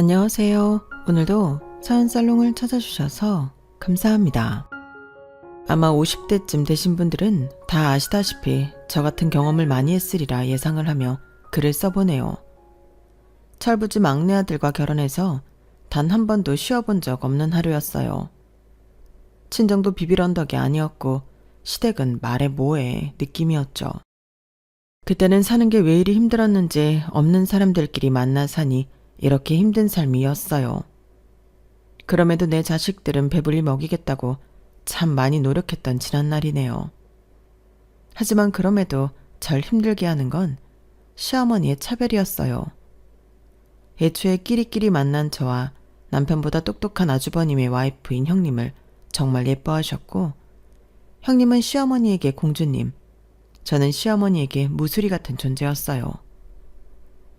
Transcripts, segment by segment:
안녕하세요. 오늘도 사연살롱을 찾아주셔서 감사합니다. 아마 50대쯤 되신 분들은 다 아시다시피 저 같은 경험을 많이 했으리라 예상을 하며 글을 써보네요. 철부지 막내 아들과 결혼해서 단 한 번도 쉬어본 적 없는 하루였어요. 친정도 비빌 언덕이 아니었고 시댁은 말해 뭐해 느낌이었죠. 그때는 사는 게 왜 이리 힘들었는지 없는 사람들끼리 만나 사니 이렇게 힘든 삶이었어요. 그럼에도 내 자식들은 배불리 먹이겠다고 참 많이 노력했던 지난날이네요. 하지만 그럼에도 절 힘들게 하는 건 시어머니의 차별이었어요. 애초에 끼리끼리 만난 저와 남편보다 똑똑한 아주버님의 와이프인 형님을 정말 예뻐하셨고, 형님은 시어머니에게 공주님, 저는 시어머니에게 무수리 같은 존재였어요.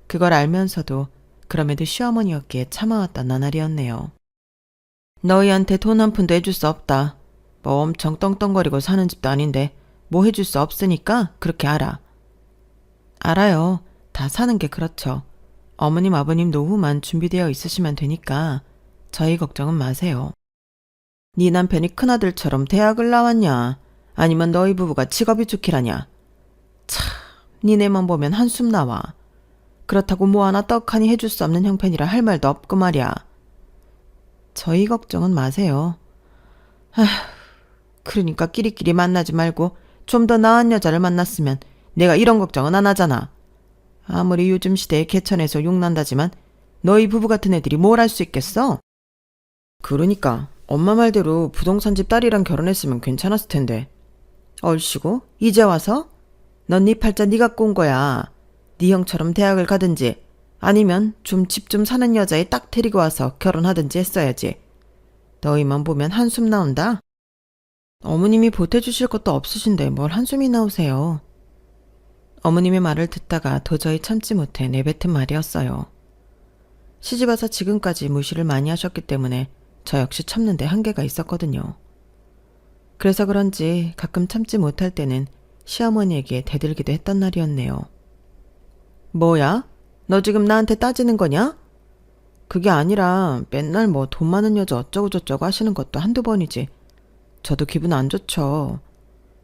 그걸 알면서도 그럼에도 시어머니였기에 참아왔던 나날이었네요. 너희한테 돈 한 푼도 해줄 수 없다. 뭐 엄청 떵떵거리고 사는 집도 아닌데 뭐 해줄 수 없으니까 그렇게 알아. 알아요. 다 사는 게 그렇죠. 어머님 아버님 노후만 준비되어 있으시면 되니까 저희 걱정은 마세요. 네 남편이 큰아들처럼 대학을 나왔냐? 아니면 너희 부부가 직업이 좋기라냐? 참, 니네만 보면 한숨 나와. 그렇다고 뭐 하나 떡하니 해줄 수 없는 형편이라 할 말도 없고 말이야. 저희 걱정은 마세요. 아휴, 그러니까 끼리끼리 만나지 말고 좀 더 나은 여자를 만났으면 내가 이런 걱정은 안 하잖아. 아무리 요즘 시대에 개천에서 욕난다지만 너희 부부 같은 애들이 뭘 할 수 있겠어? 그러니까 엄마 말대로 부동산집 딸이랑 결혼했으면 괜찮았을 텐데. 얼씨구 이제 와서? 넌 네 팔자 네가 꼰 거야. 네 형처럼 대학을 가든지 아니면 좀 집 좀 사는 여자애 딱 데리고 와서 결혼하든지 했어야지. 너희만 보면 한숨 나온다? 어머님이 보태주실 것도 없으신데 뭘 한숨이 나오세요. 어머님의 말을 듣다가 도저히 참지 못해 내뱉은 말이었어요. 시집와서 지금까지 무시를 많이 하셨기 때문에 저 역시 참는데 한계가 있었거든요. 그래서 그런지 가끔 참지 못할 때는 시어머니에게 대들기도 했던 날이었네요. 뭐야? 너 지금 나한테 따지는 거냐? 그게 아니라 맨날 뭐 돈 많은 여자 어쩌고저쩌고 하시는 것도 한두 번이지. 저도 기분 안 좋죠.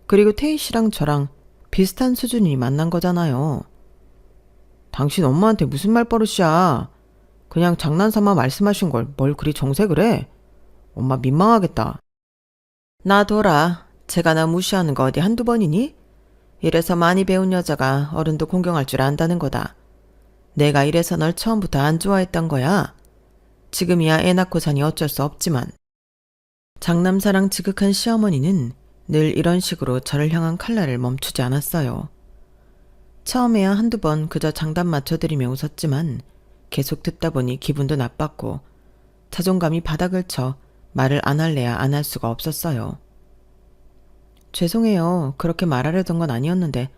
그리고 태희 씨랑 저랑 비슷한 수준이 만난 거잖아요. 당신 엄마한테 무슨 말버릇이야. 그냥 장난삼아 말씀하신 걸 뭘 그리 정색을 해. 엄마 민망하겠다. 놔둬라. 제가 나 무시하는 거 어디 한두 번이니? 이래서 많이 배운 여자가 어른도 공경할 줄 안다는 거다. 내가 이래서 널 처음부터 안 좋아했던 거야. 지금이야 애 낳고 사니 어쩔 수 없지만. 장남사랑 지극한 시어머니는 늘 이런 식으로 저를 향한 칼날을 멈추지 않았어요. 처음에야 한두 번 그저 장단 맞춰드리며 웃었지만 계속 듣다 보니 기분도 나빴고 자존감이 바닥을 쳐 말을 안 할래야 안 할 수가 없었어요. 죄송해요. 그렇게 말하려던 건 아니었는데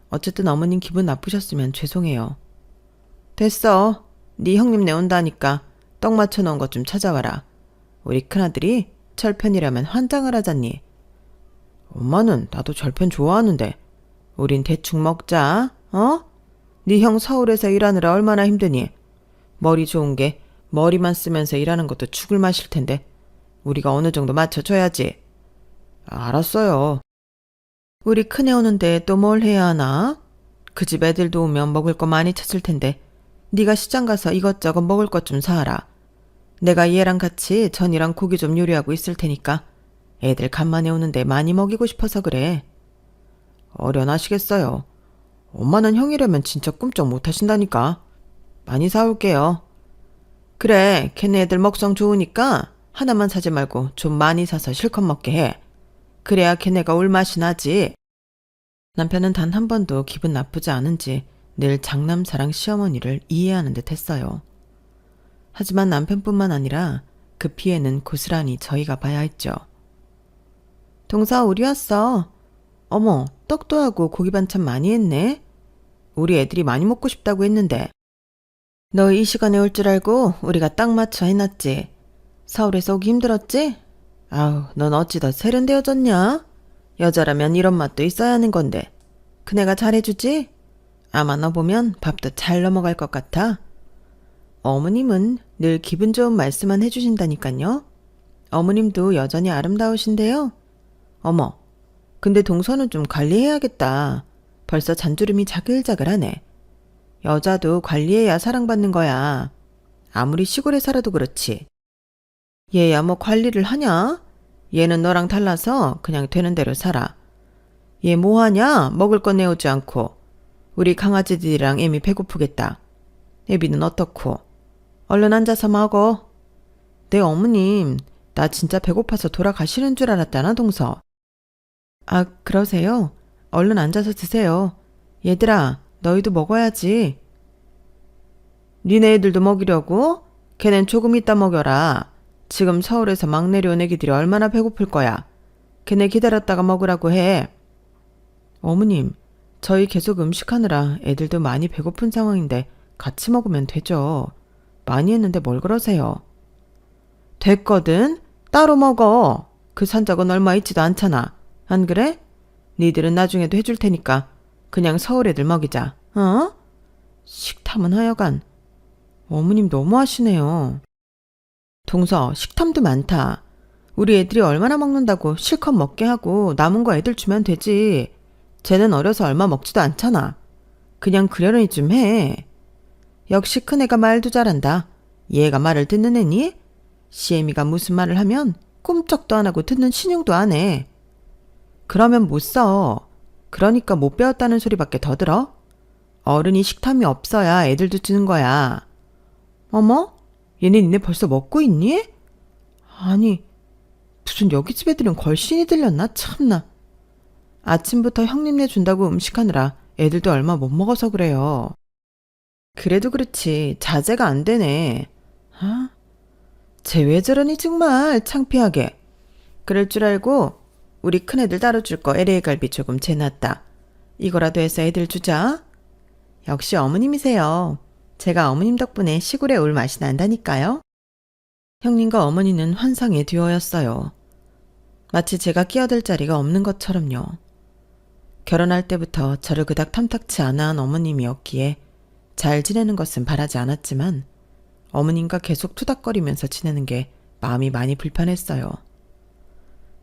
어쨌든 어머님 기분 나쁘셨으면 죄송해요. 됐어. 네 형님 내온다니까 떡 맞춰놓은 것 좀 찾아와라. 우리 큰아들이 철편이라면 환장을 하잖니. 엄마는 나도 절편 좋아하는데 우린 대충 먹자. 어? 네 형 서울에서 일하느라 얼마나 힘드니. 머리 좋은 게 머리만 쓰면서 일하는 것도 죽을 맛일 텐데 우리가 어느 정도 맞춰줘야지. 알았어요. 우리 큰애 오는데 또 뭘 해야 하나? 그 집 애들도 오면 먹을 거 많이 찾을 텐데 네가 시장 가서 이것저것 먹을 것 좀 사와라. 내가 얘랑 같이 전이랑 고기 좀 요리하고 있을 테니까 애들 간만에 오는데 많이 먹이고 싶어서 그래. 어련하시겠어요. 엄마는 형이라면 진짜 꿈쩍 못하신다니까. 많이 사올게요. 그래, 걔네 애들 먹성 좋으니까 하나만 사지 말고 좀 많이 사서 실컷 먹게 해. 그래야 걔네가 올 맛이 나지. 남편은 단 한 번도 기분 나쁘지 않은지 늘 장남사랑 시어머니를 이해하는 듯 했어요. 하지만 남편뿐만 아니라 그 피해는 고스란히 저희가 봐야 했죠. 동서 우리 왔어. 어머, 떡도 하고 고기 반찬 많이 했네. 우리 애들이 많이 먹고 싶다고 했는데. 너 이 시간에 올 줄 알고 우리가 딱 맞춰 해놨지. 서울에서 오기 힘들었지? 아우, 넌 어찌 더 세련되어졌냐? 여자라면 이런 맛도 있어야 하는 건데. 그네가 잘해주지? 아마 너 보면 밥도 잘 넘어갈 것 같아. 어머님은 늘 기분 좋은 말씀만 해주신다니깐요. 어머님도 여전히 아름다우신데요. 어머, 근데 동서는 좀 관리해야겠다. 벌써 잔주름이 자글자글하네. 여자도 관리해야 사랑받는 거야. 아무리 시골에 살아도 그렇지. 얘야 뭐 관리를 하냐? 얘는 너랑 달라서 그냥 되는 대로 살아. 얘 뭐하냐? 먹을 거 내오지 않고. 우리 강아지들이랑 애미 배고프겠다. 애비는 어떻고? 얼른 앉아서 먹어. 내 어머님, 나 진짜 배고파서 돌아가시는 줄 알았다나, 동서. 아, 그러세요? 얼른 앉아서 드세요. 얘들아, 너희도 먹어야지. 니네 애들도 먹이려고? 걔넨 조금 이따 먹여라. 지금 서울에서 막 내려온 애기들이 얼마나 배고플 거야. 걔네 기다렸다가 먹으라고 해. 어머님, 저희 계속 음식하느라 애들도 많이 배고픈 상황인데 같이 먹으면 되죠. 많이 했는데 뭘 그러세요. 됐거든. 따로 먹어. 그 산적은 얼마 있지도 않잖아. 안 그래? 니들은 나중에도 해줄 테니까 그냥 서울 애들 먹이자. 어? 식탐은 하여간. 어머님 너무하시네요. 동서, 식탐도 많다. 우리 애들이 얼마나 먹는다고 실컷 먹게 하고 남은 거 애들 주면 되지. 쟤는 어려서 얼마 먹지도 않잖아. 그냥 그러려니 좀 해. 역시 큰애가 말도 잘한다. 얘가 말을 듣는 애니? 시애미가 무슨 말을 하면 꼼짝도 안 하고 듣는 신용도 안 해. 그러면 못 써. 그러니까 못 배웠다는 소리밖에 더 들어? 어른이 식탐이 없어야 애들도 주는 거야. 어머? 얘네 니네 벌써 먹고 있니? 아니, 무슨 여기 집 애들은 걸신이 들렸나? 참나. 아침부터 형님네 준다고 음식하느라 애들도 얼마 못 먹어서 그래요. 그래도 그렇지 자제가 안 되네. 아, 쟤 왜 저러니 정말 창피하게. 그럴 줄 알고 우리 큰애들 따로 줄 거 LA 갈비 조금 재놨다. 이거라도 해서 애들 주자. 역시 어머님이세요. 제가 어머님 덕분에 시골에 올 맛이 난다니까요. 형님과 어머니는 환상의 듀오였어요. 마치 제가 끼어들 자리가 없는 것처럼요. 결혼할 때부터 저를 그닥 탐탁치 않아 한 어머님이었기에 잘 지내는 것은 바라지 않았지만 어머님과 계속 투닥거리면서 지내는 게 마음이 많이 불편했어요.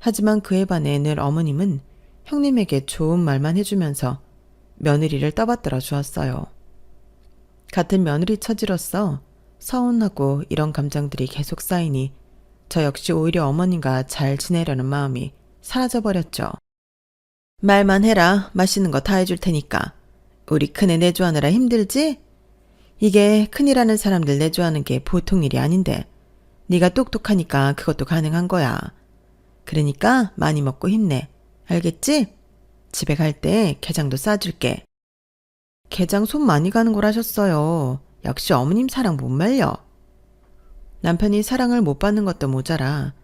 하지만 그에 반해 늘 어머님은 형님에게 좋은 말만 해주면서 며느리를 떠받들어 주었어요. 같은 며느리 처지로서 서운하고 이런 감정들이 계속 쌓이니 저 역시 오히려 어머님과 잘 지내려는 마음이 사라져버렸죠. 말만 해라. 맛있는 거 다 해줄 테니까. 우리 큰애 내조하느라 힘들지? 이게 큰이라는 사람들 내조하는 게 보통 일이 아닌데 네가 똑똑하니까 그것도 가능한 거야. 그러니까 많이 먹고 힘내. 알겠지? 집에 갈 때 게장도 싸줄게. 게장 손 많이 가는 걸 하셨어요. 역시 어머님 사랑 못 말려. 남편이 사랑을 못 받는 것도 모자라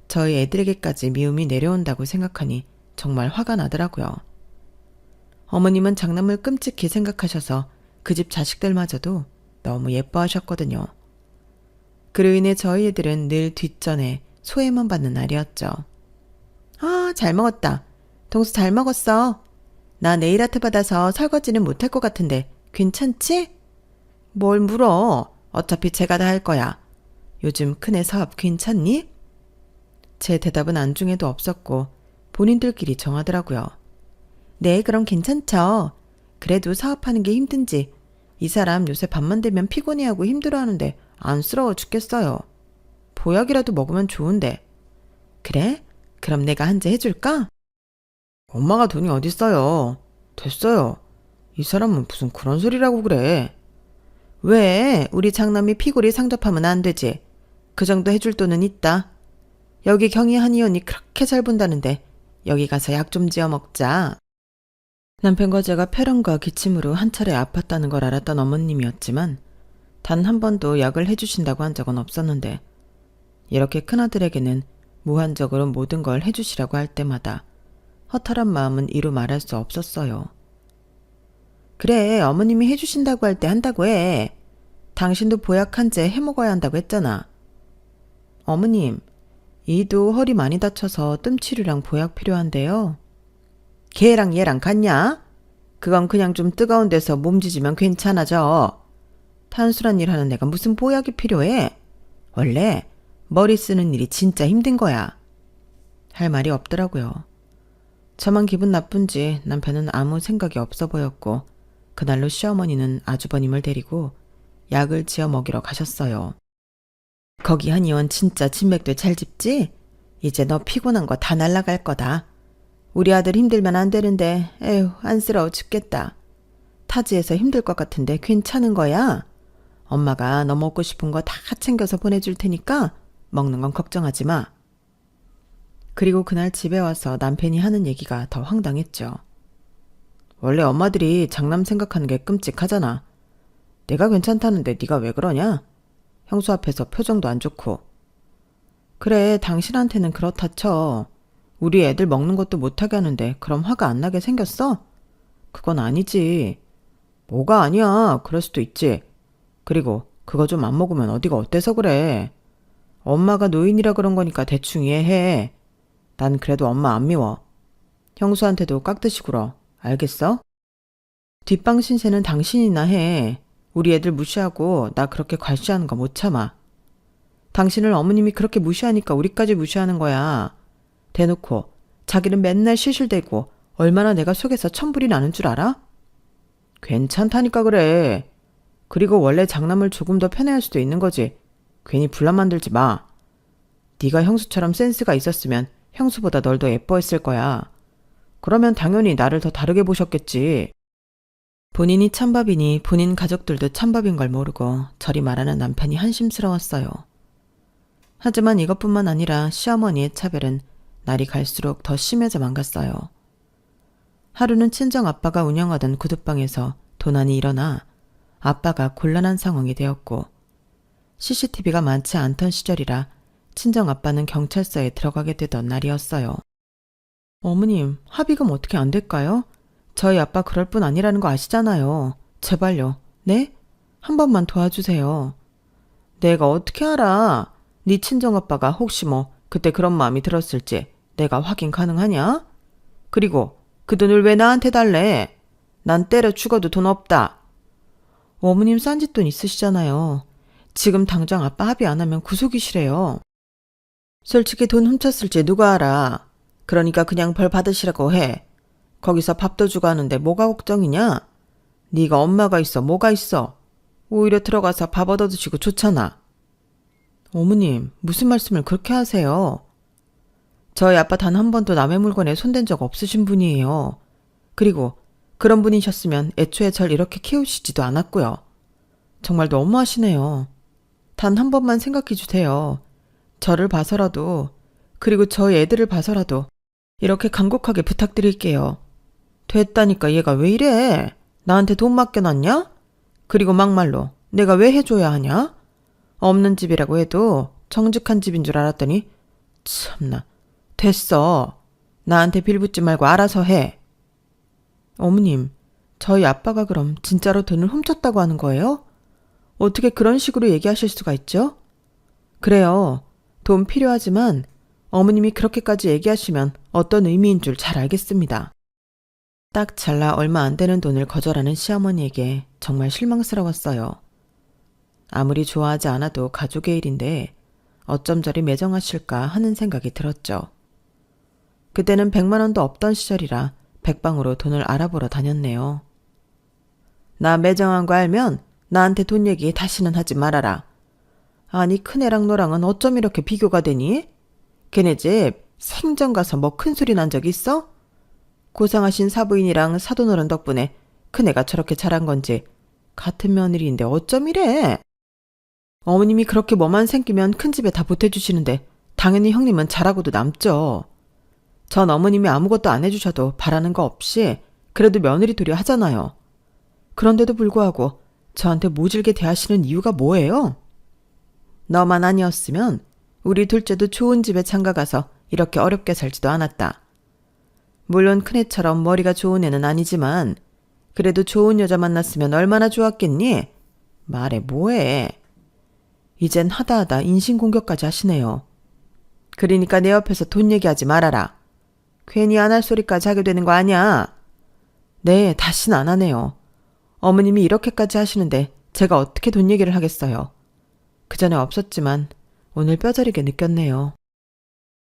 저희 애들에게까지 미움이 내려온다고 생각하니 정말 화가 나더라고요. 어머님은 장남을 끔찍히 생각하셔서 그 집 자식들마저도 너무 예뻐하셨거든요. 그로 인해 저희 애들은 늘 뒷전에 소외만 받는 날이었죠. 아, 잘 먹었다. 동수 잘 먹었어. 나 네일 아트 받아서 설거지는 못할 것 같은데 괜찮지? 뭘 물어. 어차피 제가 다 할 거야. 요즘 큰애 사업 괜찮니? 제 대답은 안중에도 없었고 본인들끼리 정하더라고요. 네, 그럼 괜찮죠. 그래도 사업하는 게 힘든지 이 사람 요새 밤만 되면 피곤해하고 힘들어하는데 안쓰러워 죽겠어요. 보약이라도 먹으면 좋은데. 그래? 그럼 내가 한 제 해줄까? 엄마가 돈이 어딨어요. 됐어요. 이 사람은 무슨 그런 소리라고 그래. 왜? 우리 장남이 피골이 상접하면 안 되지. 그 정도 해줄 돈은 있다. 여기 경희 한이 언니 그렇게 잘 본다는데 여기 가서 약 좀 지어 먹자. 남편과 제가 폐렴과 기침으로 한 차례 아팠다는 걸 알았던 어머님이었지만 단 한 번도 약을 해주신다고 한 적은 없었는데 이렇게 큰아들에게는 무한적으로 모든 걸 해주시라고 할 때마다 허탈한 마음은 이루 말할 수 없었어요. 그래, 어머님이 해주신다고 할 때 한다고 해. 당신도 보약 한 제 해먹어야 한다고 했잖아. 어머님, 이도 허리 많이 다쳐서 뜸치료랑 보약 필요한데요. 걔랑 얘랑 같냐? 그건 그냥 좀 뜨거운 데서 몸지지면 괜찮아져. 단순한 일 하는 내가 무슨 보약이 필요해? 원래 머리 쓰는 일이 진짜 힘든 거야. 할 말이 없더라고요. 저만 기분 나쁜지 남편은 아무 생각이 없어 보였고 그날로 시어머니는 아주버님을 데리고 약을 지어 먹이러 가셨어요. 거기 한의원 진짜 진맥도 잘 짚지? 이제 너 피곤한 거 다 날라갈 거다. 우리 아들 힘들면 안 되는데 에휴 안쓰러워 죽겠다. 타지에서 힘들 것 같은데 괜찮은 거야? 엄마가 너 먹고 싶은 거 다 챙겨서 보내줄 테니까 먹는 건 걱정하지 마. 그리고 그날 집에 와서 남편이 하는 얘기가 더 황당했죠. 원래 엄마들이 장남 생각하는 게 끔찍하잖아. 내가 괜찮다는데 네가 왜 그러냐? 형수 앞에서 표정도 안 좋고. 그래, 당신한테는 그렇다 쳐. 우리 애들 먹는 것도 못하게 하는데 그럼 화가 안 나게 생겼어? 그건 아니지. 뭐가 아니야. 그럴 수도 있지. 그리고 그거 좀 안 먹으면 어디가 어때서 그래. 엄마가 노인이라 그런 거니까 대충 이해해. 난 그래도 엄마 안 미워. 형수한테도 깍듯이 굴어. 알겠어? 뒷방 신세는 당신이나 해. 우리 애들 무시하고 나 그렇게 괄시하는 거 못 참아. 당신을 어머님이 그렇게 무시하니까 우리까지 무시하는 거야. 대놓고 자기는 맨날 시실대고 얼마나 내가 속에서 천불이 나는 줄 알아? 괜찮다니까 그래. 그리고 원래 장남을 조금 더 편애할 수도 있는 거지. 괜히 분란 만들지 마. 네가 형수처럼 센스가 있었으면 형수보다 널 더 예뻐했을 거야. 그러면 당연히 나를 더 다르게 보셨겠지. 본인이 찬밥이니 본인 가족들도 찬밥인 걸 모르고 저리 말하는 남편이 한심스러웠어요. 하지만 이것뿐만 아니라 시어머니의 차별은 날이 갈수록 더 심해져만 갔어요. 하루는 친정 아빠가 운영하던 구두방에서 도난이 일어나 아빠가 곤란한 상황이 되었고 CCTV가 많지 않던 시절이라 친정 아빠는 경찰서에 들어가게 되던 날이었어요. 어머님, 합의금 어떻게 안 될까요? 저희 아빠 그럴 뿐 아니라는 거 아시잖아요. 제발요. 네? 한 번만 도와주세요. 내가 어떻게 알아? 네 친정아빠가 혹시 그때 그런 마음이 들었을지 내가 확인 가능하냐? 그리고 그 돈을 왜 나한테 달래? 난 때려 죽어도 돈 없다. 어머님 싼짓돈 있으시잖아요. 지금 당장 아빠 합의 안 하면 구속이시래요. 솔직히 돈 훔쳤을지 누가 알아. 그러니까 그냥 벌 받으시라고 해. 거기서 밥도 주고 하는데 뭐가 걱정이냐? 네가 엄마가 있어 뭐가 있어. 오히려 들어가서 밥 얻어드시고 좋잖아. 어머님, 무슨 말씀을 그렇게 하세요? 저희 아빠 단 한 번도 남의 물건에 손댄 적 없으신 분이에요. 그리고 그런 분이셨으면 애초에 절 이렇게 키우시지도 않았고요. 정말 너무하시네요. 단 한 번만 생각해 주세요. 저를 봐서라도, 그리고 저희 애들을 봐서라도 이렇게 간곡하게 부탁드릴게요. 됐다니까 얘가 왜 이래? 나한테 돈 맡겨놨냐? 그리고 막말로 내가 왜 해줘야 하냐? 없는 집이라고 해도 정직한 집인 줄 알았더니 참나. 됐어. 나한테 빌붙지 말고 알아서 해. 어머님, 저희 아빠가 그럼 진짜로 돈을 훔쳤다고 하는 거예요? 어떻게 그런 식으로 얘기하실 수가 있죠? 그래요. 돈 필요하지만 어머님이 그렇게까지 얘기하시면 어떤 의미인 줄 잘 알겠습니다. 딱 잘라 얼마 안 되는 돈을 거절하는 시어머니에게 정말 실망스러웠어요. 아무리 좋아하지 않아도 가족의 일인데 어쩜 저리 매정하실까 하는 생각이 들었죠. 그때는 100만 원도 없던 시절이라 백방으로 돈을 알아보러 다녔네요. 나 매정한 거 알면 나한테 돈 얘기 다시는 하지 말아라. 아니 큰애랑 너랑은 어쩜 이렇게 비교가 되니? 걔네 집 생전 가서 뭐 큰 소리 난 적 있어? 고상하신 사부인이랑 사돈어른 덕분에 큰애가 저렇게 자란 건지 같은 며느리인데 어쩜 이래? 어머님이 그렇게 뭐만 생기면 큰 집에 다 보태주시는데 당연히 형님은 잘하고도 남죠. 전 어머님이 아무것도 안 해주셔도 바라는 거 없이 그래도 며느리들이 하잖아요. 그런데도 불구하고 저한테 모질게 대하시는 이유가 뭐예요? 너만 아니었으면 우리 둘째도 좋은 집에 장가가서 이렇게 어렵게 살지도 않았다. 물론 큰애처럼 머리가 좋은 애는 아니지만 그래도 좋은 여자 만났으면 얼마나 좋았겠니? 말해 뭐해. 이젠 하다하다 인신공격까지 하시네요. 그러니까 내 옆에서 돈 얘기하지 말아라. 괜히 안 할 소리까지 하게 되는 거 아니야. 네, 다시는 안 하네요. 어머님이 이렇게까지 하시는데 제가 어떻게 돈 얘기를 하겠어요. 그 전에 없었지만 오늘 뼈저리게 느꼈네요.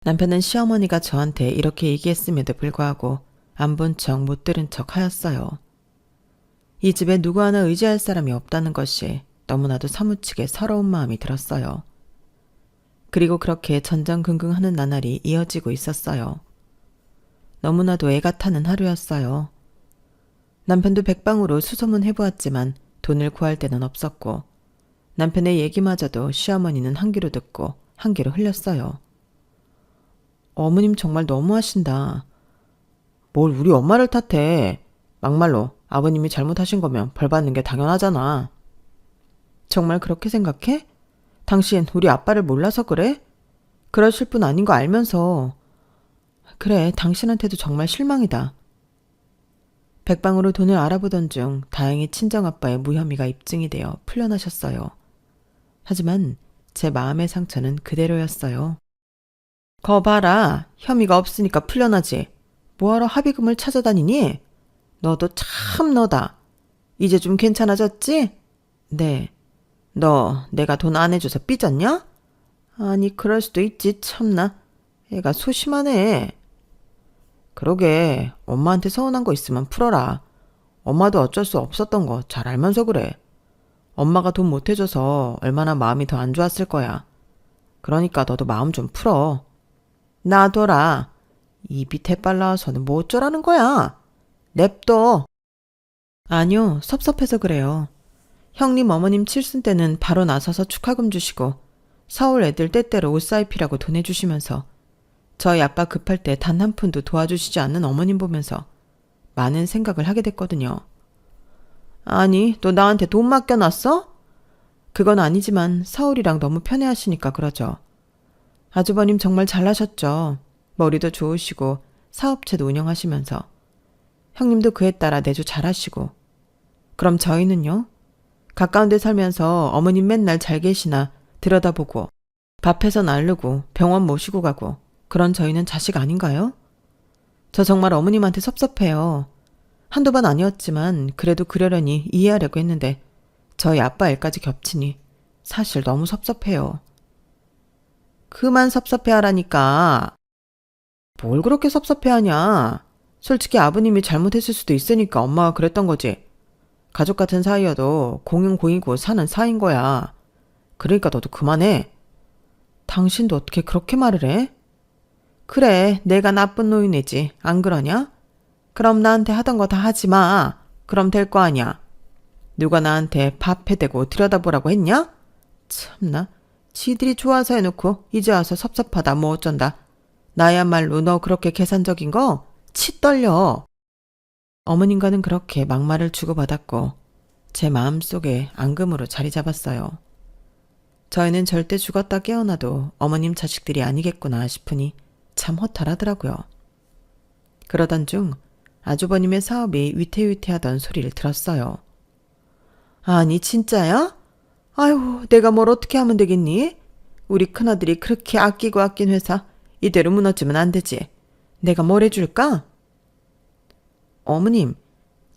남편은 시어머니가 저한테 이렇게 얘기했음에도 불구하고 안 본 척 못 들은 척 하였어요. 이 집에 누구 하나 의지할 사람이 없다는 것이 너무나도 사무치게 서러운 마음이 들었어요. 그리고 그렇게 전전긍긍하는 나날이 이어지고 있었어요. 너무나도 애가 타는 하루였어요. 남편도 백방으로 수소문 해보았지만 돈을 구할 데는 없었고 남편의 얘기마저도 시어머니는 한 귀로 듣고 한 귀로 흘렸어요. 어머님 정말 너무하신다. 뭘 우리 엄마를 탓해. 막말로 아버님이 잘못하신 거면 벌 받는 게 당연하잖아. 정말 그렇게 생각해? 당신 우리 아빠를 몰라서 그래? 그러실 분 아닌 거 알면서. 그래, 당신한테도 정말 실망이다. 백방으로 돈을 알아보던 중 다행히 친정아빠의 무혐의가 입증이 되어 풀려나셨어요. 하지만 제 마음의 상처는 그대로였어요. 거 봐라. 혐의가 없으니까 풀려나지. 뭐하러 합의금을 찾아다니니? 너도 참 너다. 이제 좀 괜찮아졌지? 네. 너 내가 돈 안 해줘서 삐졌냐? 아니 그럴 수도 있지 참나. 애가 소심하네. 그러게 엄마한테 서운한 거 있으면 풀어라. 엄마도 어쩔 수 없었던 거 잘 알면서 그래. 엄마가 돈 못 해줘서 얼마나 마음이 더 안 좋았을 거야. 그러니까 너도 마음 좀 풀어. 놔둬라. 입이 대빨 나와서는 뭐 어쩌라는 거야. 냅둬. 아니요, 섭섭해서 그래요. 형님 어머님 칠순 때는 바로 나서서 축하금 주시고 서울 애들 때때로 옷 사입히라고 돈 해주시면서 저희 아빠 급할 때 단 한 푼도 도와주시지 않는 어머님 보면서 많은 생각을 하게 됐거든요. 아니, 너 나한테 돈 맡겨놨어? 그건 아니지만 서울이랑 너무 편해하시니까 그러죠. 아주버님 정말 잘나셨죠. 머리도 좋으시고 사업체도 운영하시면서 형님도 그에 따라 내조 잘하시고. 그럼 저희는요? 가까운 데 살면서 어머님 맨날 잘 계시나 들여다보고 밥해서 나르고 병원 모시고 가고 그런 저희는 자식 아닌가요? 저 정말 어머님한테 섭섭해요. 한두 번 아니었지만 그래도 그러려니 이해하려고 했는데 저희 아빠 일까지 겹치니 사실 너무 섭섭해요. 그만 섭섭해하라니까. 뭘 그렇게 섭섭해하냐. 솔직히 아버님이 잘못했을 수도 있으니까 엄마가 그랬던 거지. 가족 같은 사이여도 공은 공이고 사는 사이인 거야. 그러니까 너도 그만해. 당신도 어떻게 그렇게 말을 해? 그래, 내가 나쁜 노인이지. 안 그러냐? 그럼 나한테 하던 거 다 하지 마. 그럼 될 거 아니야. 누가 나한테 밥 해대고 들여다보라고 했냐? 참나. 지들이 좋아서 해놓고 이제 와서 섭섭하다 뭐 어쩐다. 나야말로 너 그렇게 계산적인 거? 치 떨려. 어머님과는 그렇게 막말을 주고받았고 제 마음속에 앙금으로 자리 잡았어요. 저희는 절대 죽었다 깨어나도 어머님 자식들이 아니겠구나 싶으니 참 허탈하더라고요. 그러던 중 아주버님의 사업이 위태위태하던 소리를 들었어요. 아니 진짜야? 아유, 내가 뭘 어떻게 하면 되겠니? 우리 큰아들이 그렇게 아끼고 아낀 회사 이대로 무너지면 안 되지. 내가 뭘 해줄까? 어머님,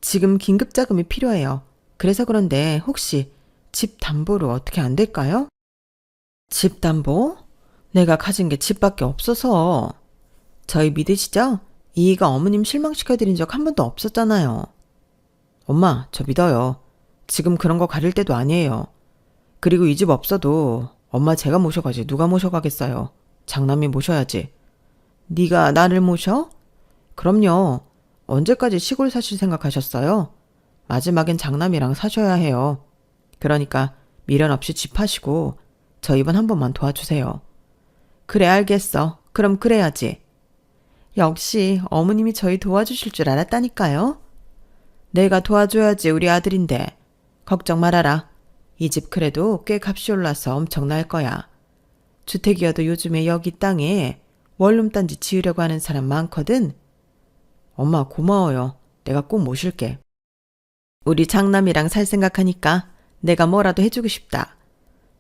지금 긴급 자금이 필요해요. 그래서 그런데 혹시 집 담보로 어떻게 안 될까요? 집 담보? 내가 가진 게 집밖에 없어서. 저희 믿으시죠? 이이가 어머님 실망시켜드린 적 한 번도 없었잖아요. 엄마, 저 믿어요. 지금 그런 거 가릴 때도 아니에요. 그리고 이 집 없어도 엄마 제가 모셔가지 누가 모셔가겠어요. 장남이 모셔야지. 네가 나를 모셔? 그럼요. 언제까지 시골 사실 생각하셨어요? 마지막엔 장남이랑 사셔야 해요. 그러니까 미련 없이 집 하시고 저 이번 한 번만 도와주세요. 그래 알겠어. 그럼 그래야지. 역시 어머님이 저희 도와주실 줄 알았다니까요. 내가 도와줘야지 우리 아들인데. 걱정 말아라. 이 집 그래도 꽤 값이 올라서 엄청날 거야. 주택이어도 요즘에 여기 땅에 원룸단지 지으려고 하는 사람 많거든. 엄마 고마워요. 내가 꼭 모실게. 우리 장남이랑 살 생각하니까 내가 뭐라도 해주고 싶다.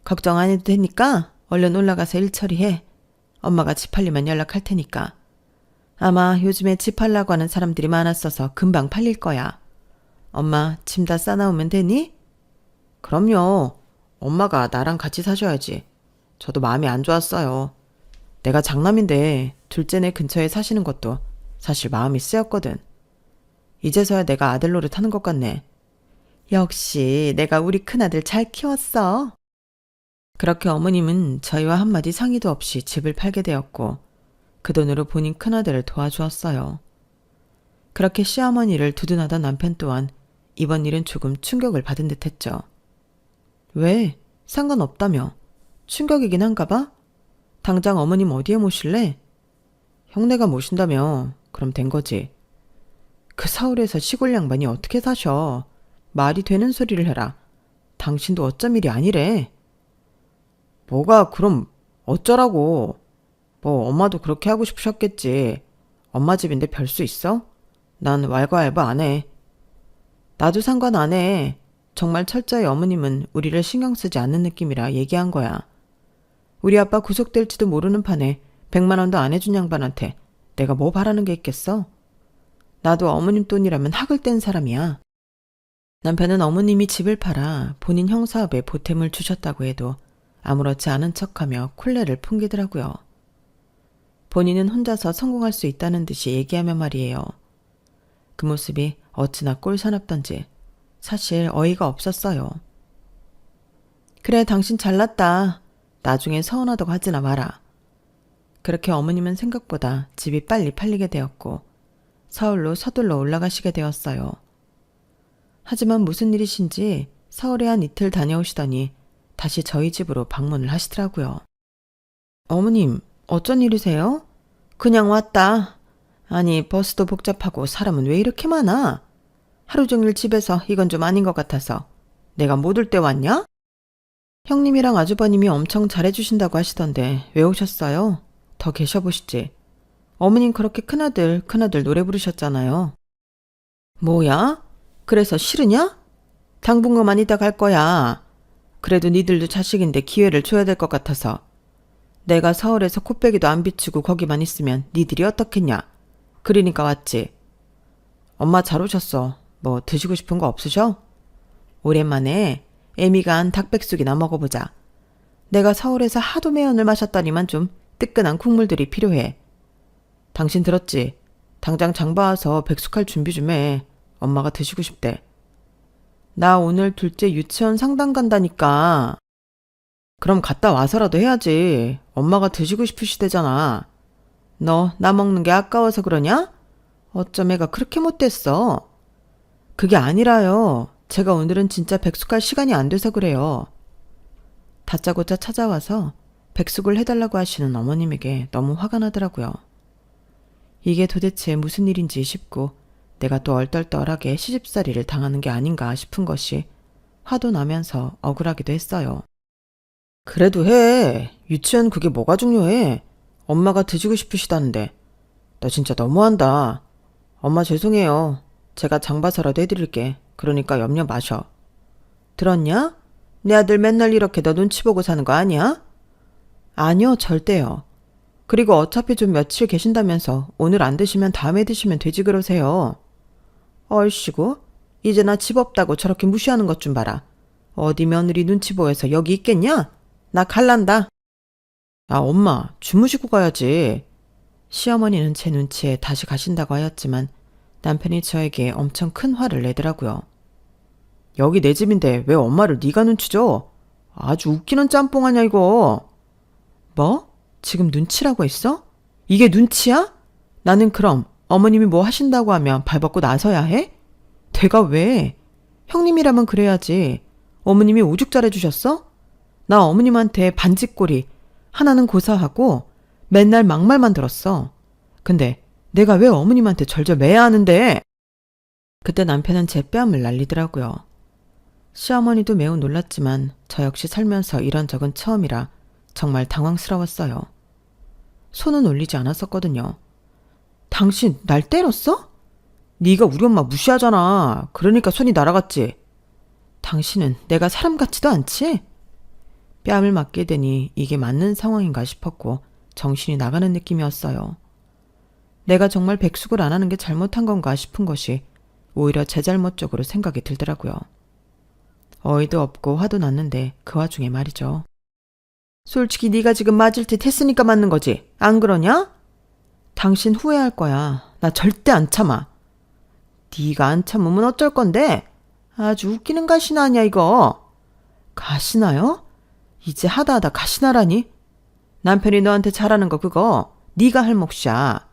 걱정 안 해도 되니까 얼른 올라가서 일 처리해. 엄마가 집 팔리면 연락할 테니까. 아마 요즘에 집 팔라고 하는 사람들이 많았어서 금방 팔릴 거야. 엄마 짐 다 싸나오면 되니? 그럼요. 엄마가 나랑 같이 사셔야지. 저도 마음이 안 좋았어요. 내가 장남인데 둘째네 근처에 사시는 것도 사실 마음이 쓰였거든. 이제서야 내가 아들 노릇하는 것 같네. 역시 내가 우리 큰아들 잘 키웠어. 그렇게 어머님은 저희와 한마디 상의도 없이 집을 팔게 되었고 그 돈으로 본인 큰아들을 도와주었어요. 그렇게 시어머니를 두둔하던 남편 또한 이번 일은 조금 충격을 받은 듯했죠. 왜? 상관없다며. 충격이긴 한가 봐? 당장 어머님 어디에 모실래? 형네가 모신다며. 그럼 된 거지. 그 서울에서 시골 양반이 어떻게 사셔. 말이 되는 소리를 해라. 당신도 어쩜 일이 아니래. 뭐가 그럼 어쩌라고. 뭐 엄마도 그렇게 하고 싶으셨겠지. 엄마 집인데 별 수 있어? 난 왈가왈부 안 해. 나도 상관 안 해. 정말 철저히 어머님은 우리를 신경 쓰지 않는 느낌이라 얘기한 거야. 우리 아빠 구속될지도 모르는 판에 100만 원도 안 해준 양반한테 내가 뭐 바라는 게 있겠어? 나도 어머님 돈이라면 학을 뗀 사람이야. 남편은 어머님이 집을 팔아 본인 형사업에 보탬을 주셨다고 해도 아무렇지 않은 척하며 콜레를 풍기더라고요. 본인은 혼자서 성공할 수 있다는 듯이 얘기하며 말이에요. 그 모습이 어찌나 꼴사납던지 사실 어이가 없었어요. 그래, 당신 잘났다. 나중에 서운하다고 하지나 마라. 그렇게 어머님은 생각보다 집이 빨리 팔리게 되었고 서울로 서둘러 올라가시게 되었어요. 하지만 무슨 일이신지 서울에 한 이틀 다녀오시더니 다시 저희 집으로 방문을 하시더라고요. 어머님, 어쩐 일이세요? 그냥 왔다. 아니, 버스도 복잡하고 사람은 왜 이렇게 많아? 하루 종일 집에서 이건 좀 아닌 것 같아서. 내가 못 올 때 왔냐? 형님이랑 아주버님이 엄청 잘해주신다고 하시던데 왜 오셨어요? 더 계셔보시지. 어머님 그렇게 큰아들 노래 부르셨잖아요. 뭐야? 그래서 싫으냐? 당분간만 이따 갈 거야. 그래도 니들도 자식인데 기회를 줘야 될 것 같아서. 내가 서울에서 코빼기도 안 비추고 거기만 있으면 니들이 어떻겠냐. 그러니까 왔지. 엄마 잘 오셨어. 뭐 드시고 싶은 거 없으셔? 오랜만에 애미가 한 닭백숙이나 먹어보자. 내가 서울에서 하도 매연을 마셨더니만 좀 뜨끈한 국물들이 필요해. 당신 들었지? 당장 장 봐와서 백숙할 준비 좀 해. 엄마가 드시고 싶대. 나 오늘 둘째 유치원 상담 간다니까. 그럼 갔다 와서라도 해야지. 엄마가 드시고 싶으시대잖아. 너 나 먹는 게 아까워서 그러냐? 어쩜 애가 그렇게 못됐어? 그게 아니라요. 제가 오늘은 진짜 백숙할 시간이 안 돼서 그래요. 다짜고짜 찾아와서 백숙을 해달라고 하시는 어머님에게 너무 화가 나더라고요. 이게 도대체 무슨 일인지 싶고 내가 또 얼떨떨하게 시집살이를 당하는 게 아닌가 싶은 것이 화도 나면서 억울하기도 했어요. 그래도 해. 유치원 그게 뭐가 중요해. 엄마가 드시고 싶으시다는데. 너 진짜 너무한다. 엄마 죄송해요. 제가 장 봐서라도 해드릴게. 그러니까 염려 마셔. 들었냐? 내 아들 맨날 이렇게 너 눈치 보고 사는 거 아니야? 아니요, 절대요. 그리고 어차피 좀 며칠 계신다면서 오늘 안 드시면 다음에 드시면 되지 그러세요. 얼씨구, 이제 나 집 없다고 저렇게 무시하는 것 좀 봐라. 어디 며느리 눈치 보여서 여기 있겠냐? 나 갈란다. 아, 엄마, 주무시고 가야지. 시어머니는 제 눈치에 다시 가신다고 하였지만 남편이 저에게 엄청 큰 화를 내더라고요. 여기 내 집인데 왜 엄마를 네가 눈치 줘? 아주 웃기는 짬뽕 아냐 이거. 뭐? 지금 눈치라고 했어? 이게 눈치야? 나는 그럼 어머님이 뭐 하신다고 하면 발벗고 나서야 해? 내가 왜? 형님이라면 그래야지. 어머님이 오죽 잘해주셨어? 나 어머님한테 반짓꼬리, 하나는 고사하고 맨날 막말만 들었어. 근데 내가 왜 어머님한테 절절 매야 하는데? 그때 남편은 제 뺨을 날리더라고요. 시어머니도 매우 놀랐지만 저 역시 살면서 이런 적은 처음이라 정말 당황스러웠어요. 손은 올리지 않았었거든요. 당신 날 때렸어? 네가 우리 엄마 무시하잖아. 그러니까 손이 날아갔지. 당신은 내가 사람 같지도 않지? 뺨을 맞게 되니 이게 맞는 상황인가 싶었고 정신이 나가는 느낌이었어요. 내가 정말 백숙을 안 하는 게 잘못한 건가 싶은 것이 오히려 제 잘못 쪽으로 생각이 들더라고요. 어이도 없고 화도 났는데 그 와중에 말이죠. 솔직히 네가 지금 맞을 듯 했으니까 맞는 거지. 안 그러냐? 당신 후회할 거야. 나 절대 안 참아. 네가 안 참으면 어쩔 건데? 아주 웃기는 가시나 아니야 이거. 가시나요? 이제 하다하다 가시나라니? 남편이 너한테 잘하는 거 그거 네가 할 몫이야.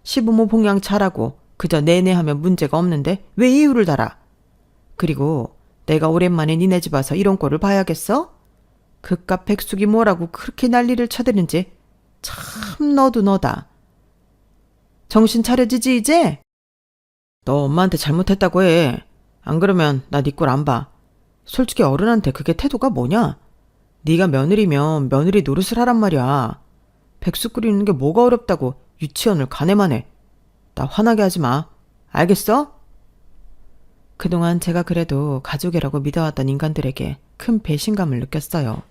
시부모 봉양 잘하고 그저 내내 하면 문제가 없는데 왜 이유를 달아? 그리고 내가 오랜만에 니네 집 와서 이런 꼴을 봐야겠어? 그깟 백숙이 뭐라고 그렇게 난리를 쳐대는지. 참 너도 너다. 정신 차려지지 이제? 너 엄마한테 잘못했다고 해. 안 그러면 나 네 꼴 안 봐. 솔직히 어른한테 그게 태도가 뭐냐? 네가 며느리면 며느리 노릇을 하란 말이야. 백숙 끓이는 게 뭐가 어렵다고 유치원을 가네만 해. 나 화나게 하지 마. 알겠어? 그동안 제가 그래도 가족이라고 믿어왔던 인간들에게 큰 배신감을 느꼈어요.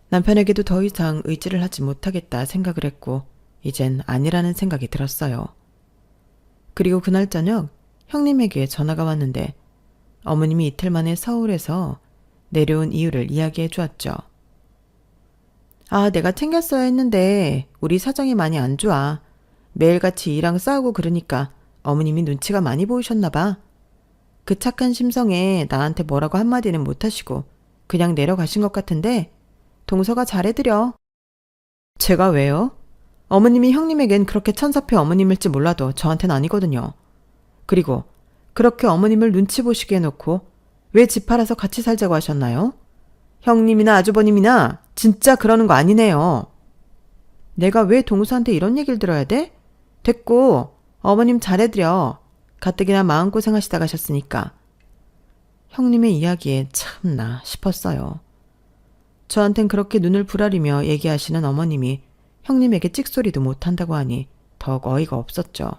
남편에게도 더 이상 의지를 하지 못하겠다 생각을 했고 이젠 아니라는 생각이 들었어요. 그리고 그날 저녁 형님에게 전화가 왔는데 어머님이 이틀 만에 서울에서 내려온 이유를 이야기해 주었죠. 아, 내가 챙겼어야 했는데 우리 사정이 많이 안 좋아. 매일같이 이랑 싸우고 그러니까 어머님이 눈치가 많이 보이셨나 봐. 그 착한 심성에 나한테 뭐라고 한마디는 못하시고 그냥 내려가신 것 같은데 동서가 잘해드려. 제가 왜요? 어머님이 형님에겐 그렇게 천사표 어머님일지 몰라도 저한텐 아니거든요. 그리고 그렇게 어머님을 눈치 보시게 해놓고 왜 집 팔아서 같이 살자고 하셨나요? 형님이나 아주버님이나 진짜 그러는 거 아니네요. 내가 왜 동서한테 이런 얘기를 들어야 돼? 됐고 어머님 잘해드려. 가뜩이나 마음고생하시다 가셨으니까. 형님의 이야기에 참나 싶었어요. 저한텐 그렇게 눈을 부라리며 얘기하시는 어머님이 형님에게 찍소리도 못한다고 하니 더욱 어이가 없었죠.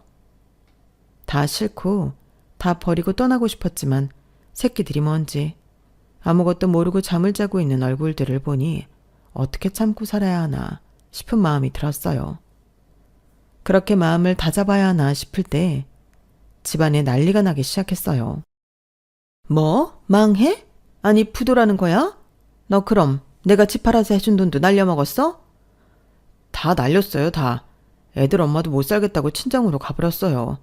다 싫고 다 버리고 떠나고 싶었지만 새끼들이 뭔지 아무것도 모르고 잠을 자고 있는 얼굴들을 보니 어떻게 참고 살아야 하나 싶은 마음이 들었어요. 그렇게 마음을 다잡아야 하나 싶을 때 집안에 난리가 나기 시작했어요. 뭐? 망해? 아니 부도라는 거야? 너 그럼 내가 집 팔아서 해준 돈도 날려먹었어? 다 날렸어요 다. 애들 엄마도 못 살겠다고 친정으로 가버렸어요.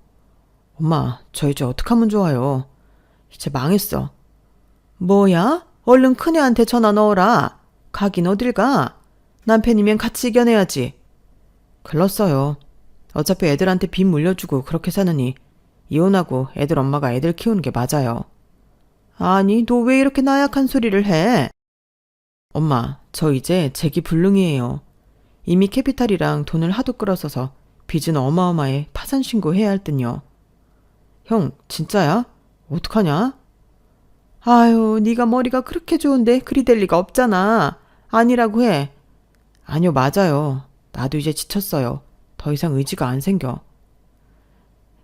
엄마 저 이제 어떡하면 좋아요. 이제 망했어. 뭐야? 얼른 큰애한테 전화 넣어라. 가긴 어딜 가? 남편이면 같이 이겨내야지. 글렀어요. 어차피 애들한테 빚 물려주고 그렇게 사느니 이혼하고 애들 엄마가 애들 키우는 게 맞아요. 아니 너 왜 이렇게 나약한 소리를 해? 엄마 저 이제 재기불능이에요. 이미 캐피탈이랑 돈을 하도 끌어서서 빚은 어마어마해 파산 신고해야 할 듯요. 형 진짜야? 어떡하냐? 아유 네가 머리가 그렇게 좋은데 그리 될 리가 없잖아. 아니라고 해. 아니요 맞아요. 나도 이제 지쳤어요. 더 이상 의지가 안 생겨.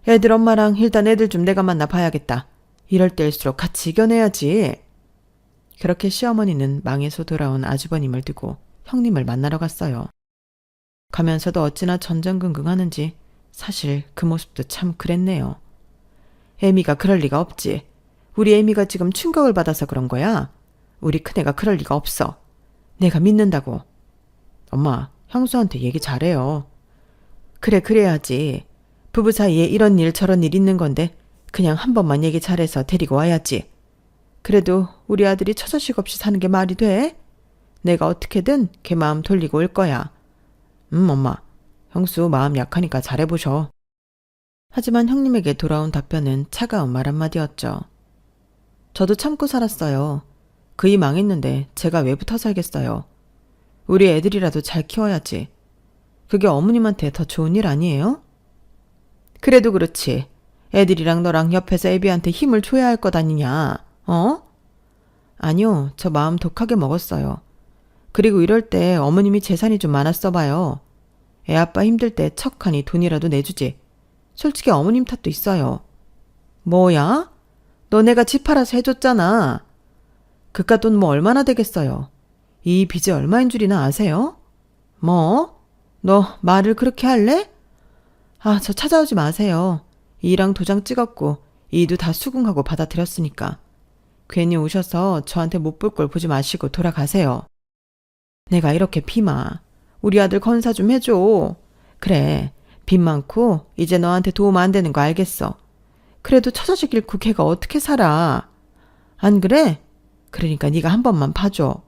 애들 엄마랑 일단 애들 좀 내가 만나 봐야겠다. 이럴 때일수록 같이 이겨내야지. 그렇게 시어머니는 망해서 돌아온 아주버님을 두고 형님을 만나러 갔어요. 가면서도 어찌나 전전긍긍하는지 사실 그 모습도 참 그랬네요. 애미가 그럴 리가 없지. 우리 애미가 지금 충격을 받아서 그런 거야. 우리 큰애가 그럴 리가 없어. 내가 믿는다고. 엄마, 형수한테 얘기 잘해요. 그래 그래야지. 부부 사이에 이런 일 저런 일 있는 건데 그냥 한 번만 얘기 잘해서 데리고 와야지. 그래도 우리 아들이 처자식 없이 사는 게 말이 돼? 내가 어떻게든 걔 마음 돌리고 올 거야. 엄마. 형수 마음 약하니까 잘해보셔. 하지만 형님에게 돌아온 답변은 차가운 말 한마디였죠. 저도 참고 살았어요. 그이 망했는데 제가 왜 붙어 살겠어요. 우리 애들이라도 잘 키워야지. 그게 어머님한테 더 좋은 일 아니에요? 그래도 그렇지. 애들이랑 너랑 옆에서 애비한테 힘을 줘야 할 것 아니냐. 어? 아니요. 저 마음 독하게 먹었어요. 그리고 이럴 때 어머님이 재산이 좀 많았어 봐요. 애 아빠 힘들 때 척하니 돈이라도 내주지. 솔직히 어머님 탓도 있어요. 뭐야? 너네가 집 팔아서 해줬잖아. 그깟 돈 뭐 얼마나 되겠어요. 이 빚이 얼마인 줄이나 아세요? 뭐? 너 말을 그렇게 할래? 아, 저 찾아오지 마세요. 이랑 도장 찍었고 이도 다 수긍하고 받아들였으니까. 괜히 오셔서 저한테 못 볼 걸 보지 마시고 돌아가세요. 내가 이렇게 피마. 우리 아들 건사 좀 해줘. 그래. 빚 많고 이제 너한테 도움 안 되는 거 알겠어. 그래도 처자식 잃고 걔가 어떻게 살아. 안 그래? 그러니까 네가 한 번만 봐줘.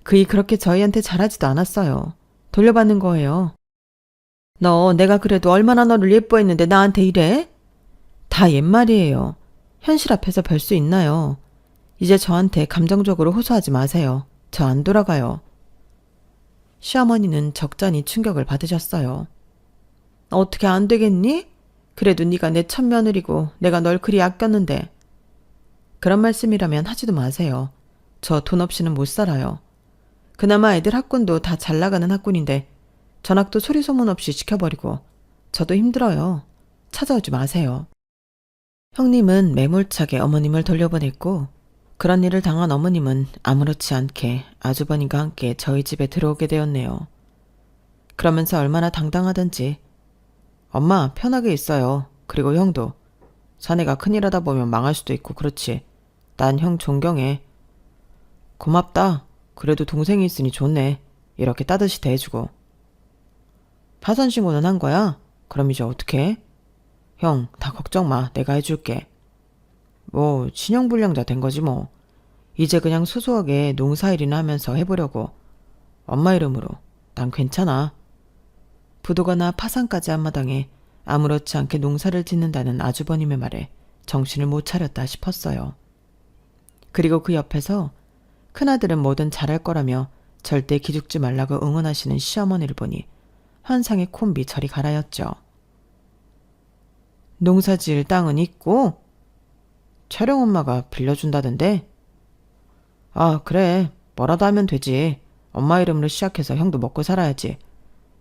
그이 그렇게 저희한테 잘하지도 않았어요. 돌려받는 거예요. 너 내가 그래도 얼마나 너를 예뻐했는데 나한테 이래? 다 옛말이에요. 현실 앞에서 별 수 있나요? 이제 저한테 감정적으로 호소하지 마세요. 저 안 돌아가요. 시어머니는 적잖이 충격을 받으셨어요. 어떻게 안 되겠니? 그래도 네가 내 첫며느리고 내가 널 그리 아꼈는데. 그런 말씀이라면 하지도 마세요. 저 돈 없이는 못 살아요. 그나마 애들 학군도 다 잘 나가는 학군인데 전학도 소리 소문 없이 시켜버리고 저도 힘들어요. 찾아오지 마세요. 형님은 매몰차게 어머님을 돌려보냈고 그런 일을 당한 어머님은 아무렇지 않게 아주버님과 함께 저희 집에 들어오게 되었네요. 그러면서 얼마나 당당하던지 엄마 편하게 있어요. 그리고 형도. 자네가 큰일 하다 보면 망할 수도 있고 그렇지. 난 형 존경해. 고맙다. 그래도 동생이 있으니 좋네. 이렇게 따뜻이 대해주고. 파산 신고는 한 거야? 그럼 이제 어떡해? 형, 다 걱정 마. 내가 해줄게. 뭐 신용불량자 된 거지 뭐. 이제 그냥 소소하게 농사일이나 하면서 해보려고. 엄마 이름으로. 난 괜찮아. 부도가 파산까지 한 마당에 아무렇지 않게 농사를 짓는다는 아주버님의 말에 정신을 못 차렸다 싶었어요. 그리고 그 옆에서 큰아들은 뭐든 잘할 거라며 절대 기죽지 말라고 응원하시는 시어머니를 보니 환상의 콤비 저리 가라였죠. 농사지을 땅은 있고 촬영 엄마가 빌려준다던데. 아 그래 뭐라도 하면 되지. 엄마 이름으로 시작해서 형도 먹고 살아야지.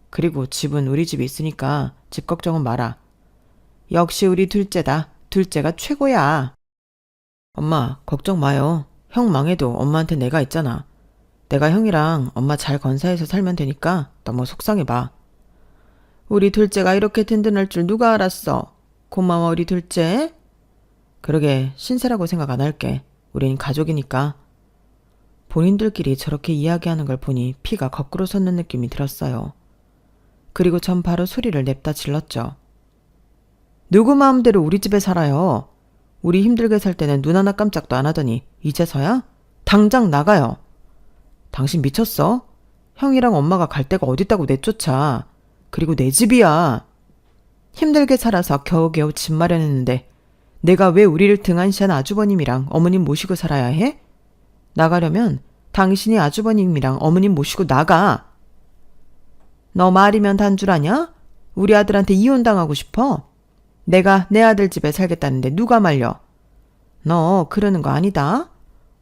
그리고 집은 우리 집이 있으니까 집 걱정은 마라. 역시 우리 둘째다. 둘째가 최고야. 엄마 걱정 마요. 형 망해도 엄마한테 내가 있잖아. 내가 형이랑 엄마 잘 건사해서 살면 되니까 너무 속상해봐. 우리 둘째가 이렇게 든든할 줄 누가 알았어. 고마워 우리 둘째. 그러게 신세라고 생각 안 할게. 우린 가족이니까. 본인들끼리 저렇게 이야기하는 걸 보니 피가 거꾸로 솟는 느낌이 들었어요. 그리고 전 바로 소리를 냅다 질렀죠. 누구 마음대로 우리 집에 살아요. 우리 힘들게 살 때는 눈 하나 깜짝도 안 하더니 이제서야? 당장 나가요. 당신 미쳤어? 형이랑 엄마가 갈 데가 어딨다고 내쫓아. 그리고 내 집이야. 힘들게 살아서 겨우겨우 집 마련했는데 내가 왜 우리를 등한시한 아주버님이랑 어머님 모시고 살아야 해? 나가려면 당신이 아주버님이랑 어머님 모시고 나가. 너 말이면 단 줄 아냐? 우리 아들한테 이혼당하고 싶어? 내가 내 아들 집에 살겠다는데 누가 말려? 너 그러는 거 아니다.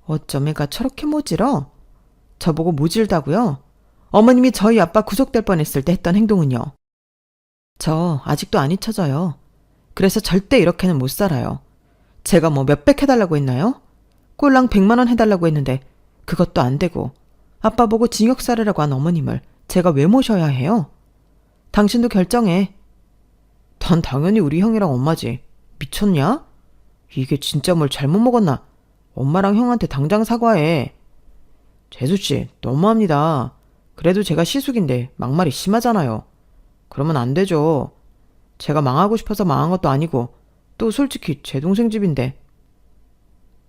어쩜 애가 저렇게 모질어? 저보고 모질다고요? 어머님이 저희 아빠 구속될 뻔했을 때 했던 행동은요? 저 아직도 안 잊혀져요. 그래서 절대 이렇게는 못 살아요. 제가 뭐 몇백 해달라고 했나요? 꼴랑 100만 원 해달라고 했는데 그것도 안 되고 아빠 보고 징역 살으라고 한 어머님을 제가 왜 모셔야 해요? 당신도 결정해. 난 당연히 우리 형이랑 엄마지. 미쳤냐? 이게 진짜 뭘 잘못 먹었나? 엄마랑 형한테 당장 사과해. 재수씨 너무합니다. 그래도 제가 시숙인데 막말이 심하잖아요. 그러면 안 되죠. 제가 망하고 싶어서 망한 것도 아니고 또 솔직히 제 동생 집인데.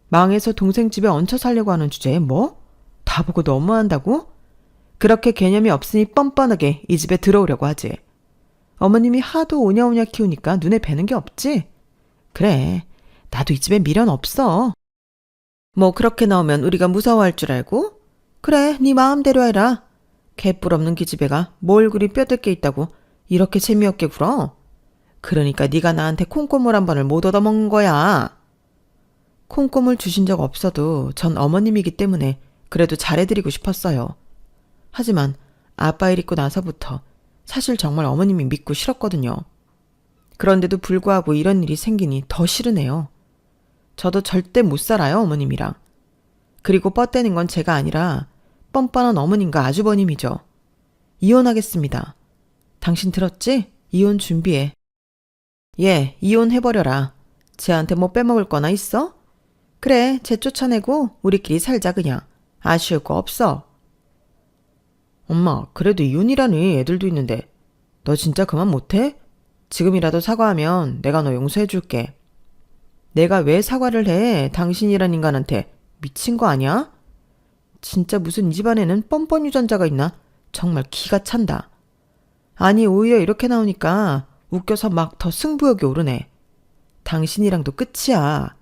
망해서 동생 집에 얹혀 살려고 하는 주제에 뭐? 다 보고 너무한다고? 그렇게 개념이 없으니 뻔뻔하게 이 집에 들어오려고 하지. 어머님이 하도 오냐오냐 키우니까 눈에 뵈는 게 없지? 그래, 나도 이 집에 미련 없어. 뭐 그렇게 나오면 우리가 무서워할 줄 알고? 그래, 네 마음대로 해라. 개뿔 없는 기집애가 뭘 그리 뼈들게 있다고 이렇게 재미없게 굴어? 그러니까 네가 나한테 콩고물 한 번을 못 얻어먹은 거야. 콩고물 주신 적 없어도 전 어머님이기 때문에 그래도 잘해드리고 싶었어요. 하지만 아빠 일 있고 나서부터 사실 정말 어머님이 믿고 싫었거든요. 그런데도 불구하고 이런 일이 생기니 더 싫으네요. 저도 절대 못 살아요, 어머님이랑. 그리고 뻗대는 건 제가 아니라 뻔뻔한 어머님과 아주버님이죠. 이혼하겠습니다. 당신 들었지? 이혼 준비해. 예, 이혼해버려라. 쟤한테 뭐 빼먹을 거나 있어? 그래, 쟤 쫓아내고 우리끼리 살자 그냥. 아쉬울 거 없어. 엄마, 그래도 이혼이라니 애들도 있는데 너 진짜 그만 못해? 지금이라도 사과하면 내가 너 용서해줄게. 내가 왜 사과를 해? 당신이란 인간한테. 미친 거 아니야? 진짜 무슨 이 집안에는 뻔뻔 유전자가 있나? 정말 기가 찬다. 아니, 오히려 이렇게 나오니까 웃겨서 막 더 승부욕이 오르네. 당신이랑도 끝이야.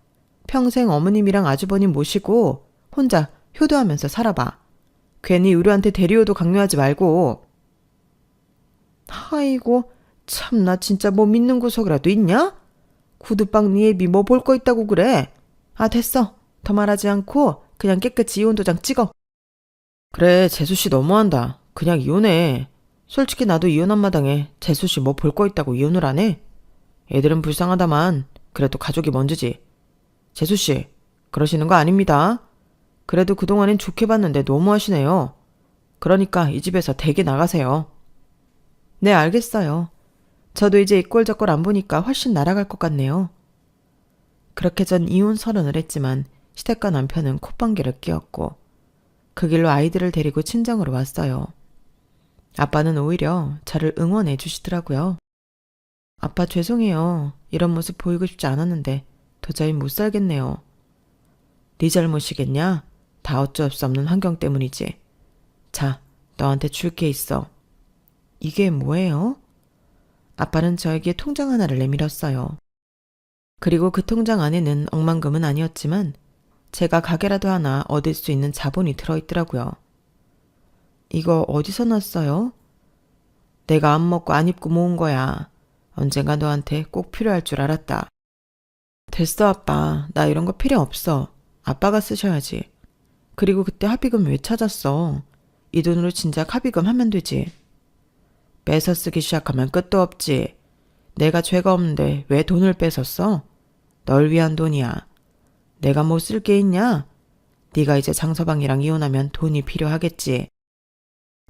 평생 어머님이랑 아주버님 모시고 혼자 효도하면서 살아봐. 괜히 우리한테 대리효도 강요하지 말고. 아이고, 참 나 진짜 뭐 믿는 구석이라도 있냐? 구두방 니 애비 뭐 볼 거 있다고 그래? 아, 됐어. 더 말하지 않고 그냥 깨끗이 이혼 도장 찍어. 그래, 재수씨 너무한다. 그냥 이혼해. 솔직히 나도 이혼한 마당에 재수씨 뭐 볼 거 있다고 이혼을 안 해? 애들은 불쌍하다만 그래도 가족이 먼저지. 재수씨, 그러시는 거 아닙니다. 그래도 그동안엔 좋게 봤는데 너무하시네요. 그러니까 이 집에서 대기 나가세요. 네, 알겠어요. 저도 이제 이꼴저꼴 안 보니까 훨씬 날아갈 것 같네요. 그렇게 전 이혼 선언을 했지만 시댁과 남편은 콧방귀를 뀌었고 그 길로 아이들을 데리고 친정으로 왔어요. 아빠는 오히려 저를 응원해 주시더라고요. 아빠 죄송해요. 이런 모습 보이고 싶지 않았는데 도저히 못 살겠네요. 네 잘못이겠냐? 다 어쩔 수 없는 환경 때문이지. 자, 너한테 줄 게 있어. 이게 뭐예요? 아빠는 저에게 통장 하나를 내밀었어요. 그리고 그 통장 안에는 억만금은 아니었지만 제가 가게라도 하나 얻을 수 있는 자본이 들어있더라고요. 이거 어디서 났어요? 내가 안 먹고 안 입고 모은 거야. 언젠가 너한테 꼭 필요할 줄 알았다. 됐어, 아빠. 나 이런 거 필요 없어. 아빠가 쓰셔야지. 그리고 그때 합의금 왜 찾았어? 이 돈으로 진작 합의금 하면 되지. 뺏어 쓰기 시작하면 끝도 없지. 내가 죄가 없는데 왜 돈을 뺏었어? 널 위한 돈이야. 내가 뭐 쓸 게 있냐? 네가 이제 장서방이랑 이혼하면 돈이 필요하겠지.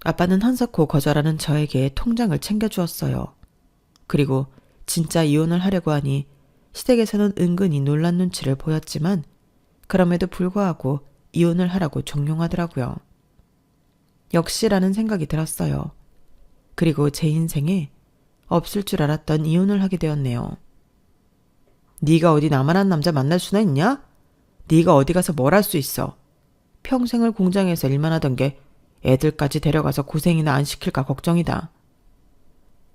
아빠는 한석호 거절하는 저에게 통장을 챙겨주었어요. 그리고 진짜 이혼을 하려고 하니 시댁에서는 은근히 놀란 눈치를 보였지만 그럼에도 불구하고 이혼을 하라고 종용하더라고요. 역시라는 생각이 들었어요. 그리고 제 인생에 없을 줄 알았던 이혼을 하게 되었네요. 네가 어디 나만한 남자 만날 수나 있냐? 네가 어디 가서 뭘 할 수 있어? 평생을 공장에서 일만 하던 게 애들까지 데려가서 고생이나 안 시킬까 걱정이다.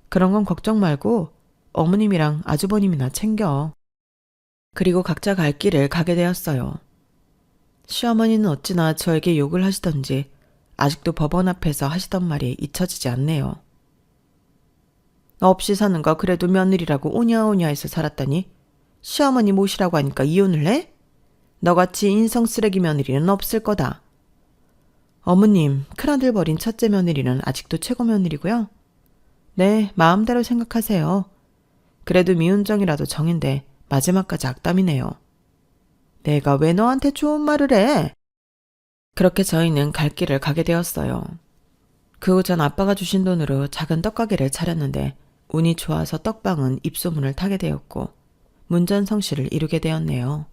그런 건 걱정 말고 어머님이랑 아주버님이나 챙겨. 그리고 각자 갈 길을 가게 되었어요. 시어머니는 어찌나 저에게 욕을 하시던지 아직도 법원 앞에서 하시던 말이 잊혀지지 않네요. 없이 사는 거 그래도 며느리라고 오냐오냐해서 살았다니 시어머니 모시라고 하니까 이혼을 해? 너같이 인성 쓰레기 며느리는 없을 거다. 어머님, 큰아들 버린 첫째 며느리는 아직도 최고 며느리고요. 네, 마음대로 생각하세요. 그래도 미운정이라도 정인데 마지막까지 악담이네요. 내가 왜 너한테 좋은 말을 해? 그렇게 저희는 갈 길을 가게 되었어요. 그 후 전 아빠가 주신 돈으로 작은 떡가게를 차렸는데 운이 좋아서 떡방은 입소문을 타게 되었고 문전성시를 이루게 되었네요.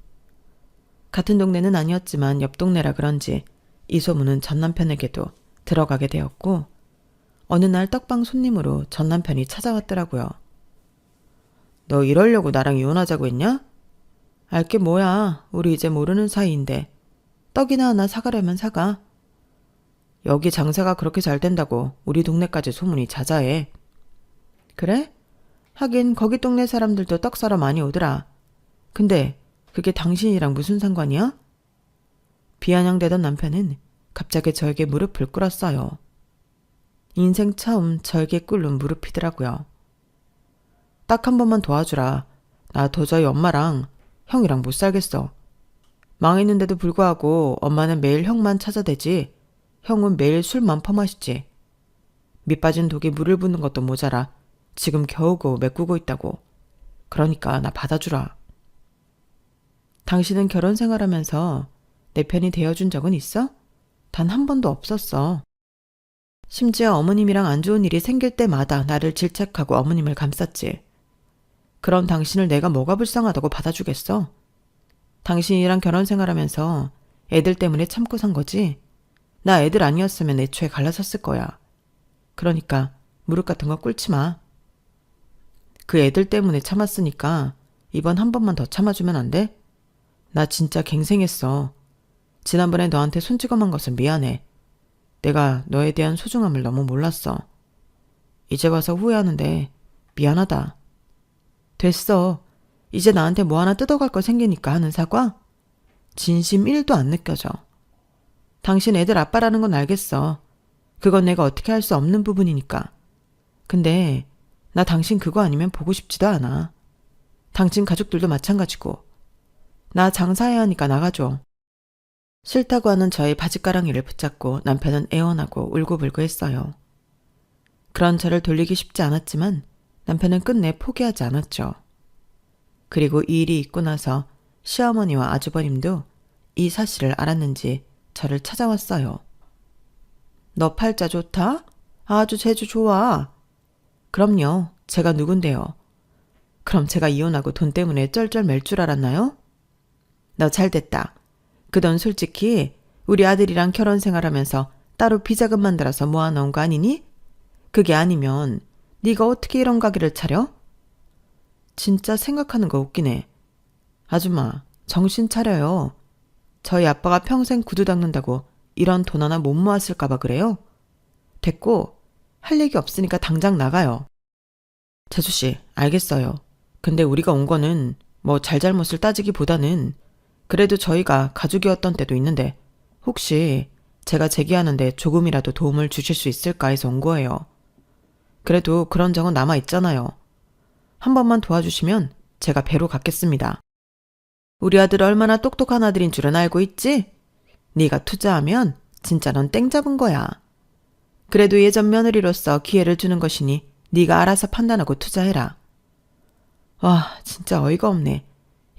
같은 동네는 아니었지만 옆 동네라 그런지 이 소문은 전 남편에게도 들어가게 되었고 어느 날 떡방 손님으로 전 남편이 찾아왔더라고요. 너 이러려고 나랑 이혼하자고 했냐? 알게 뭐야. 우리 이제 모르는 사이인데 떡이나 하나 사가려면 사가. 여기 장사가 그렇게 잘 된다고 우리 동네까지 소문이 자자해. 그래? 하긴 거기 동네 사람들도 떡 사러 많이 오더라. 근데 그게 당신이랑 무슨 상관이야? 비아냥대던 남편은 갑자기 저에게 무릎을 꿇었어요. 인생 처음 저에게 꿇는 무릎이더라고요. 딱 한 번만 도와주라. 나 도저히 엄마랑 형이랑 못 살겠어. 망했는데도 불구하고 엄마는 매일 형만 찾아대지 형은 매일 술만 퍼마시지. 밑 빠진 독에 물을 붓는 것도 모자라 지금 겨우겨우 메꾸고 있다고. 그러니까 나 받아주라. 당신은 결혼 생활하면서 내 편이 되어준 적은 있어? 단 한 번도 없었어. 심지어 어머님이랑 안 좋은 일이 생길 때마다 나를 질책하고 어머님을 감쌌지. 그럼 당신을 내가 뭐가 불쌍하다고 받아주겠어? 당신이랑 결혼 생활하면서 애들 때문에 참고 산 거지? 나 애들 아니었으면 애초에 갈라섰을 거야. 그러니까 무릎 같은 거 꿇지 마. 그 애들 때문에 참았으니까 이번 한 번만 더 참아주면 안 돼? 나 진짜 갱생했어. 지난번에 너한테 손찌검한 것은 미안해. 내가 너에 대한 소중함을 너무 몰랐어. 이제 와서 후회하는데 미안하다. 됐어. 이제 나한테 뭐 하나 뜯어갈 거 생기니까 하는 사과? 진심 1도 안 느껴져. 당신 애들 아빠라는 건 알겠어. 그건 내가 어떻게 할 수 없는 부분이니까. 근데 나 당신 그거 아니면 보고 싶지도 않아. 당신 가족들도 마찬가지고. 나 장사해야 하니까 나가줘. 싫다고 하는 저의 바짓가랑이를 붙잡고 남편은 애원하고 울고불고 했어요. 그런 저를 돌리기 쉽지 않았지만 남편은 끝내 포기하지 않았죠. 그리고 이 일이 있고 나서 시어머니와 아주버님도 이 사실을 알았는지 저를 찾아왔어요. 너 팔자 좋다? 아주 재주 좋아. 그럼요. 제가 누군데요. 그럼 제가 이혼하고 돈 때문에 쩔쩔 맬 줄 알았나요? 너 잘됐다. 그 돈 솔직히 우리 아들이랑 결혼 생활하면서 따로 비자금 만들어서 모아놓은 거 아니니? 그게 아니면 네가 어떻게 이런 가게를 차려? 진짜 생각하는 거 웃기네. 아줌마, 정신 차려요. 저희 아빠가 평생 구두 닦는다고 이런 돈 하나 못 모았을까 봐 그래요? 됐고, 할 얘기 없으니까 당장 나가요. 재수씨, 알겠어요. 근데 우리가 온 거는 뭐 잘잘못을 따지기보다는 그래도 저희가 가족이었던 때도 있는데 혹시 제가 제기하는데 조금이라도 도움을 주실 수 있을까 해서 온 거예요. 그래도 그런 적은 남아있잖아요. 한 번만 도와주시면 제가 배로 갚겠습니다. 우리 아들 얼마나 똑똑한 아들인 줄은 알고 있지? 네가 투자하면 진짜 넌 땡 잡은 거야. 그래도 예전 며느리로서 기회를 주는 것이니 네가 알아서 판단하고 투자해라. 와, 진짜 어이가 없네.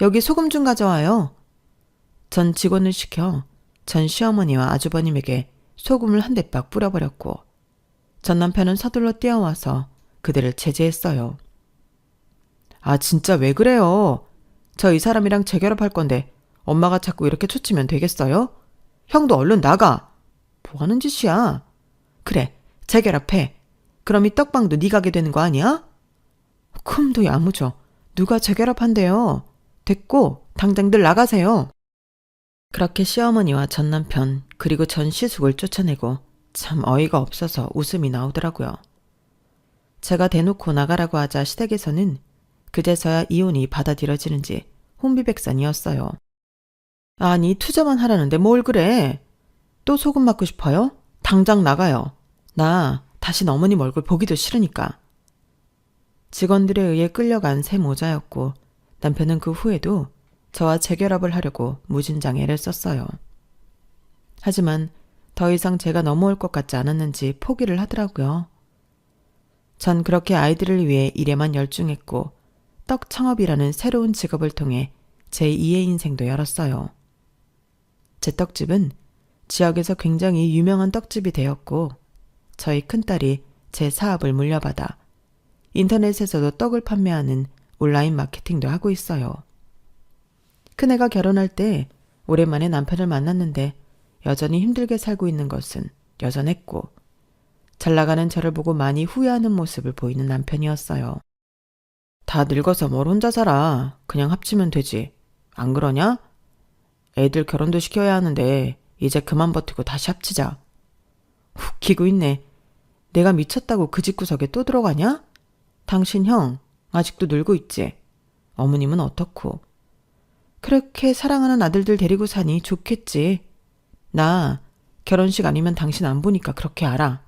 여기 소금 좀 가져와요. 전 직원을 시켜 전 시어머니와 아주버님에게 소금을 한 대박 뿌려버렸고 전 남편은 서둘러 뛰어와서 그들을 제지했어요. 아, 진짜 왜 그래요? 저 이 사람이랑 재결합할 건데 엄마가 자꾸 이렇게 초치면 되겠어요? 형도 얼른 나가. 뭐 하는 짓이야? 그래, 재결합해. 그럼 이 떡방도 네 가게 되는 거 아니야? 쿰도 야무져. 누가 재결합한대요. 됐고 당장들 나가세요. 그렇게 시어머니와 전 남편 그리고 전 시숙을 쫓아내고 참 어이가 없어서 웃음이 나오더라고요. 제가 대놓고 나가라고 하자 시댁에서는 그제서야 이혼이 받아들여지는지 혼비백산이었어요. 아니, 투자만 하라는데 뭘 그래? 또 소금 맞고 싶어요? 당장 나가요. 나 다신 어머님 얼굴 보기도 싫으니까. 직원들에 의해 끌려간 새 모자였고 남편은 그 후에도 저와 재결합을 하려고 무진장 애를 썼어요. 하지만 더 이상 제가 넘어올 것 같지 않았는지 포기를 하더라고요. 전 그렇게 아이들을 위해 일에만 열중했고 떡 창업이라는 새로운 직업을 통해 제 2의 인생도 열었어요. 제 떡집은 지역에서 굉장히 유명한 떡집이 되었고 저희 큰딸이 제 사업을 물려받아 인터넷에서도 떡을 판매하는 온라인 마케팅도 하고 있어요. 큰애가 결혼할 때 오랜만에 남편을 만났는데 여전히 힘들게 살고 있는 것은 여전했고 잘 나가는 저를 보고 많이 후회하는 모습을 보이는 남편이었어요. 다 늙어서 뭘 혼자 살아. 그냥 합치면 되지. 안 그러냐? 애들 결혼도 시켜야 하는데 이제 그만 버티고 다시 합치자. 웃기고 있네. 내가 미쳤다고 그 집구석에 또 들어가냐? 당신 형 아직도 놀고 있지. 어머님은 어떻고. 그렇게 사랑하는 아들들 데리고 사니 좋겠지. 나 결혼식 아니면 당신 안 보니까 그렇게 알아.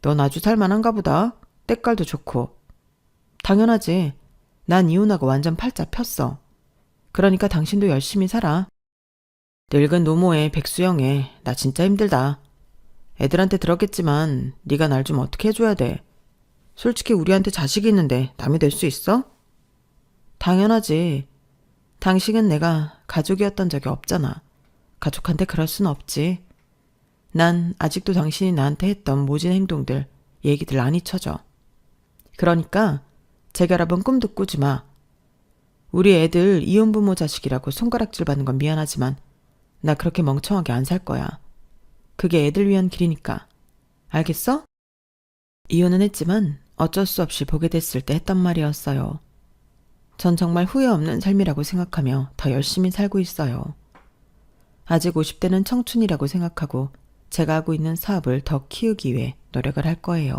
넌 아주 살만한가 보다. 때깔도 좋고. 당연하지. 난 이혼하고 완전 팔자 폈어. 그러니까 당신도 열심히 살아. 늙은 노모의 백수영애, 나 진짜 힘들다. 애들한테 들었겠지만 네가 날 좀 어떻게 해줘야 돼. 솔직히 우리한테 자식이 있는데 남이 될 수 있어? 당연하지. 당신은 내가 가족이었던 적이 없잖아. 가족한테 그럴 순 없지. 난 아직도 당신이 나한테 했던 모진 행동들, 얘기들 안 잊혀져. 그러니까 재결합은 꿈도 꾸지 마. 우리 애들 이혼부모 자식이라고 손가락질 받는 건 미안하지만 나 그렇게 멍청하게 안 살 거야. 그게 애들 위한 길이니까. 알겠어? 이혼은 했지만 어쩔 수 없이 보게 됐을 때 했던 말이었어요. 전 정말 후회 없는 삶이라고 생각하며 더 열심히 살고 있어요. 아직 50대는 청춘이라고 생각하고 제가 하고 있는 사업을 더 키우기 위해 노력을 할 거예요.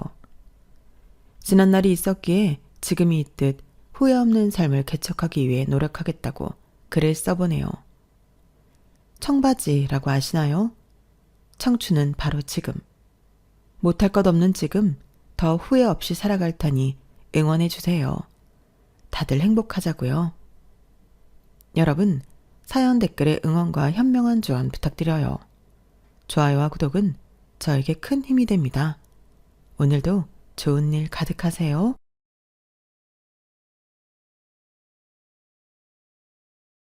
지난 날이 있었기에 지금이 있듯 후회 없는 삶을 개척하기 위해 노력하겠다고 글을 써보네요. 청바지라고 아시나요? 청춘은 바로 지금. 못할 것 없는 지금 더 후회 없이 살아갈 테니 응원해주세요. 다들 행복하자고요. 여러분, 사연 댓글에 응원과 현명한 조언 부탁드려요. 좋아요와 구독은 저에게 큰 힘이 됩니다. 오늘도 좋은 일 가득하세요.